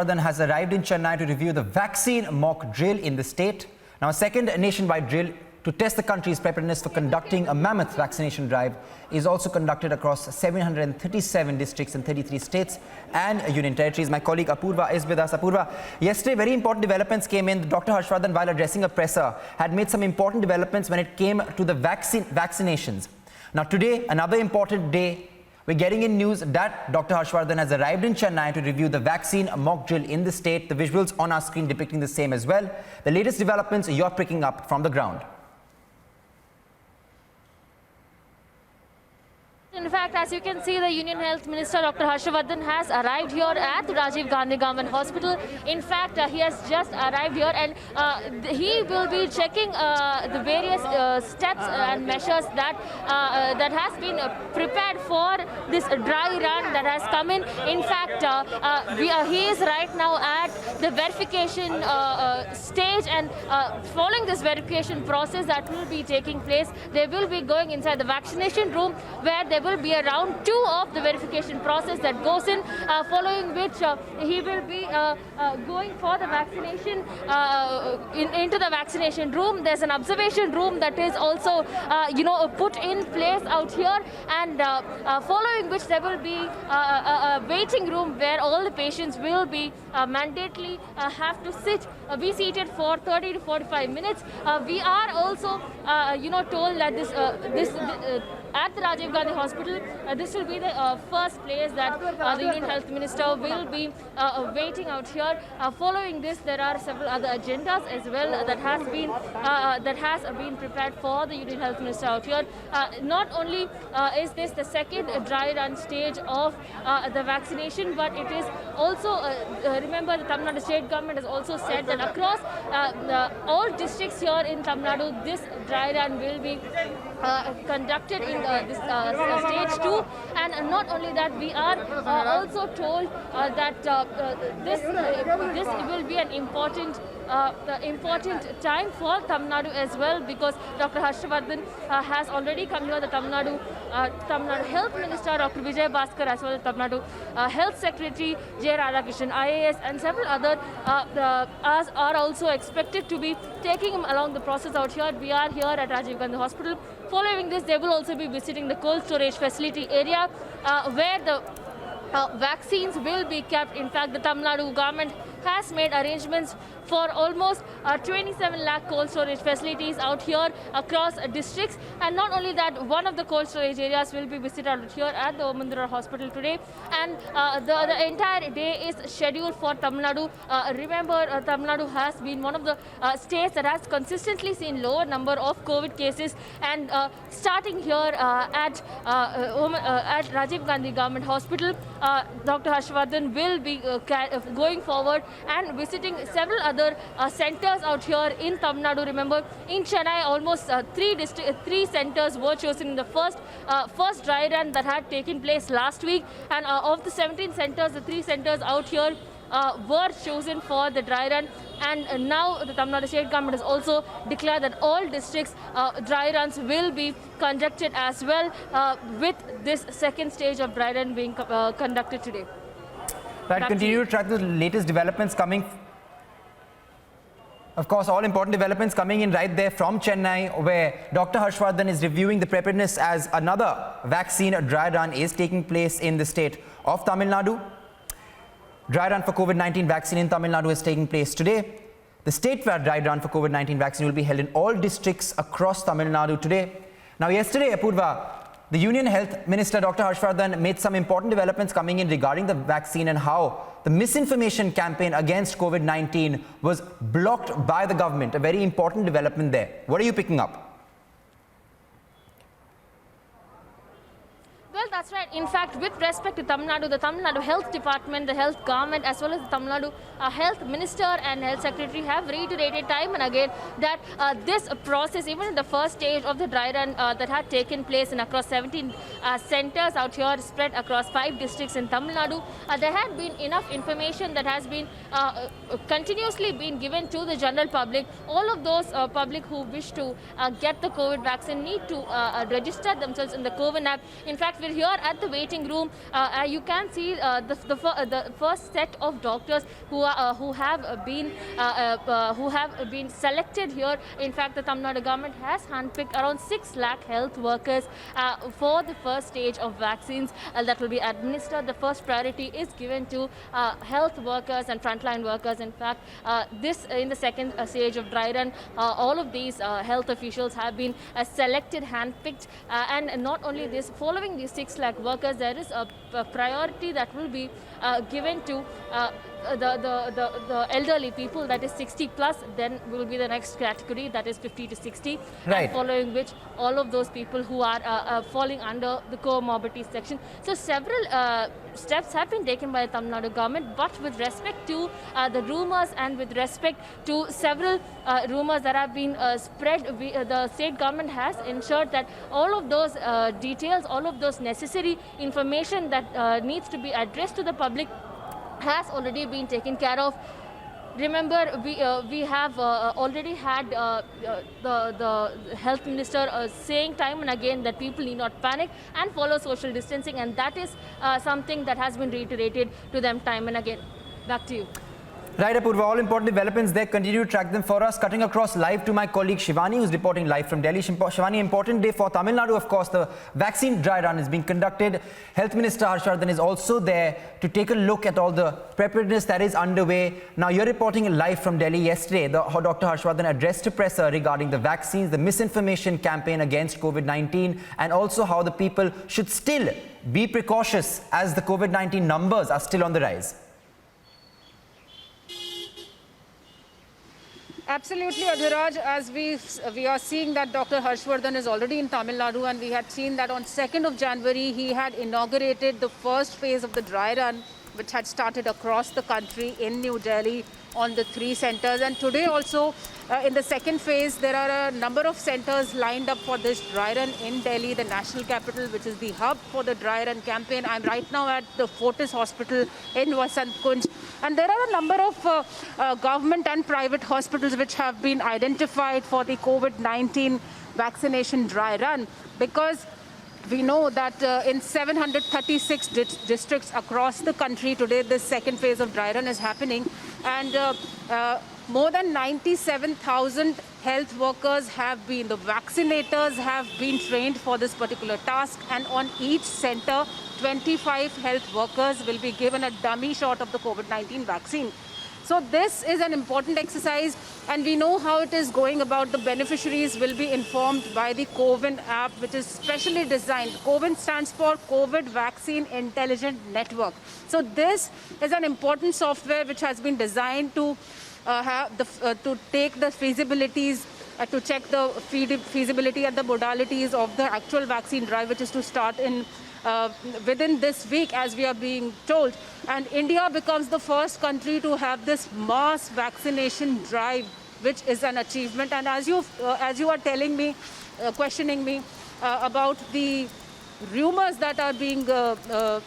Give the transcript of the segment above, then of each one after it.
Harshvardhan has arrived in Chennai to review the vaccine mock drill in the state. Now, a second nationwide drill to test the country's preparedness for conducting a mammoth vaccination drive is also conducted across 737 districts in 33 states and union territories. My colleague Apurva is with us. Apurva, yesterday very important developments came in. Dr. Harshvardhan, while addressing a presser, had made some important developments when it came to the vaccinations. Now, today, another important day. We're getting in news that Dr. Harshvardhan has arrived in Chennai to review the vaccine mock drill in the state. The visuals on our screen depicting the same as well. The latest developments you're picking up from the ground. In fact, as you can see, the Union Health Minister Dr. Harshvardhan has arrived here at the Rajiv Gandhi Government Hospital. In fact, he has just arrived here and he will be checking the various steps and measures that has been prepared for this dry run that has come in. In fact, he is right now at the verification stage, and following this verification process that will be taking place, they will be going inside the vaccination room where there will be a round 2 of the verification process that goes in, following which he will be going for the vaccination into the vaccination room. There's an observation room that is also put in place out here, and following which there will be a waiting room where all the patients will be mandatorily have to be seated for 30 to 45 minutes. We are also told that this at the Rajiv Gandhi Hospital, this will be the first place that the Union Health Minister will be waiting out here. Following this, there are several other agendas as well that has been prepared for the Union Health Minister out here. Not only is this the second dry run stage of the vaccination, but it is also, remember, the Tamil Nadu state government has also said that across all districts here in Tamil Nadu, this dry run will be conducted in this stage 2, and not only that, we are also told that this will be an important time for Tamil Nadu as well, because Dr. Harshvardhan has already come here. The Tamil Nadu Health Minister Dr. Vijay Bhaskar, as well as Tamil Nadu Health Secretary J. Radhakrishnan IAS, and several other are also expected to be taking him along the process out here. We are here at Rajiv Gandhi Hospital. Following this, they will also be visiting the cold storage facility area where the vaccines will be kept. In fact, the Tamil Nadu government has made arrangements for almost 27 lakh cold storage facilities out here across districts. And not only that, one of the cold storage areas will be visited out here at the Omandura Hospital today. And the entire day is scheduled for Tamil Nadu. Remember, Tamil Nadu has been one of the states that has consistently seen lower number of COVID cases. And starting here at Rajiv Gandhi Government Hospital, Dr. Harshvardhan will be going forward and visiting several other centers out here in Tamil Nadu. Remember, in Chennai, almost three centers were chosen in the first dry run that had taken place last week. And of the 17 centers, the 3 centers out here were chosen for the dry run. And now the Tamil Nadu state government has also declared that all districts dry runs will be conducted as well, with this second stage of dry run being conducted today. Right, continue to track the latest developments coming. Of course, all important developments coming in right there from Chennai, where Dr. Harshvardhan is reviewing the preparedness as another vaccine dry run is taking place in the state of Tamil Nadu. Dry run for COVID-19 vaccine in Tamil Nadu is taking place today. The state-wide dry run for COVID-19 vaccine will be held in all districts across Tamil Nadu today. Now, yesterday, Apurva, the Union Health Minister Dr. Harshvardhan made some important developments coming in regarding the vaccine and how the misinformation campaign against COVID-19 was blocked by the government. A very important development there. What are you picking up? Well, that's right. In fact, with respect to Tamil Nadu, the Tamil Nadu Health Department, the Health Government, as well as the Tamil Nadu Health Minister and Health Secretary have reiterated time and again that this process, even in the first stage of the dry run that had taken place in across 17 centers out here spread across 5 districts in Tamil Nadu, there had been enough information that has been continuously been given to the general public. All of those public who wish to get the COVID vaccine need to register themselves in the COVID app. In fact, we're here here at the waiting room, you can see the first set of doctors who have been selected here. In fact, the Tamil Nadu government has handpicked around 6 lakh health workers for the first stage of vaccines that will be administered. The first priority is given to health workers and frontline workers. In fact, this in the second stage of dry run, all of these health officials have been selected, handpicked, and not only this, following these 6 lakh workers, there is a priority that will be given to the elderly people, that is 60 plus. Then will be the next category, that is 50 to 60, right. And following which all of those people who are falling under the comorbidity section. So several steps have been taken by the Tamil Nadu government, but with respect to the rumours and with respect to several rumours that have been spread, the state government has ensured that all of those details, all of those necessary information that needs to be addressed to the public has already been taken care of. Remember, we have already had the health minister saying time and again that people need not panic and follow social distancing, and that is something that has been reiterated to them time and again. Back to you. Right, Apurva, all important developments there. Continue to track them for us. Cutting across live to my colleague Shivani, who's reporting live from Delhi. Shivani, important day for Tamil Nadu, of course. The vaccine dry run is being conducted. Health Minister Harshvardhan is also there to take a look at all the preparedness that is underway. Now, you're reporting live from Delhi. Yesterday, Dr. Harshvardhan addressed a presser regarding the vaccines, the misinformation campaign against COVID-19, and also how the people should still be precautious as the COVID-19 numbers are still on the rise. Absolutely, Adhiraj, as we are seeing that Dr. Harshvardhan is already in Tamil Nadu, and we had seen that on 2nd of January, he had inaugurated the first phase of the dry run, which had started across the country in New Delhi on the 3 centers. And today also, in the second phase, there are a number of centers lined up for this dry run in Delhi, the national capital, which is the hub for the dry run campaign. I'm right now at the Fortis Hospital in Vasant Kunj. And there are a number of government and private hospitals which have been identified for the COVID-19 vaccination dry run, because we know that in 736 districts across the country today, this second phase of dry run is happening. And more than 97,000 health workers the vaccinators have been trained for this particular task. And on each center, 25 health workers will be given a dummy shot of the COVID-19 vaccine. So this is an important exercise, and we know how it is going about. The beneficiaries will be informed by the CoVIN app, which is specially designed. CoVIN stands for COVID Vaccine Intelligent Network. So this is an important software which has been designed to to take the feasibilities, to check the feasibility and the modalities of the actual vaccine drive, which is to start in within this week, as we are being told. And India becomes the first country to have this mass vaccination drive, which is an achievement. And as you are telling me, questioning me about the rumors that are being the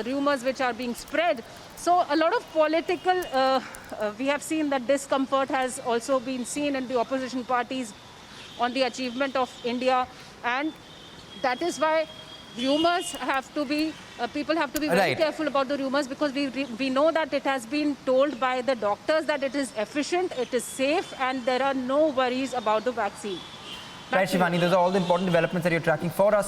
rumors which are being spread. So a lot of political, we have seen that discomfort has also been seen in the opposition parties on the achievement of India, and that is why rumors have to be, people have to be very careful about the rumors, because we know that it has been told by the doctors that it is efficient, it is safe, and there are no worries about the vaccine. Right, Shivani, those are all the important developments that you're tracking for us.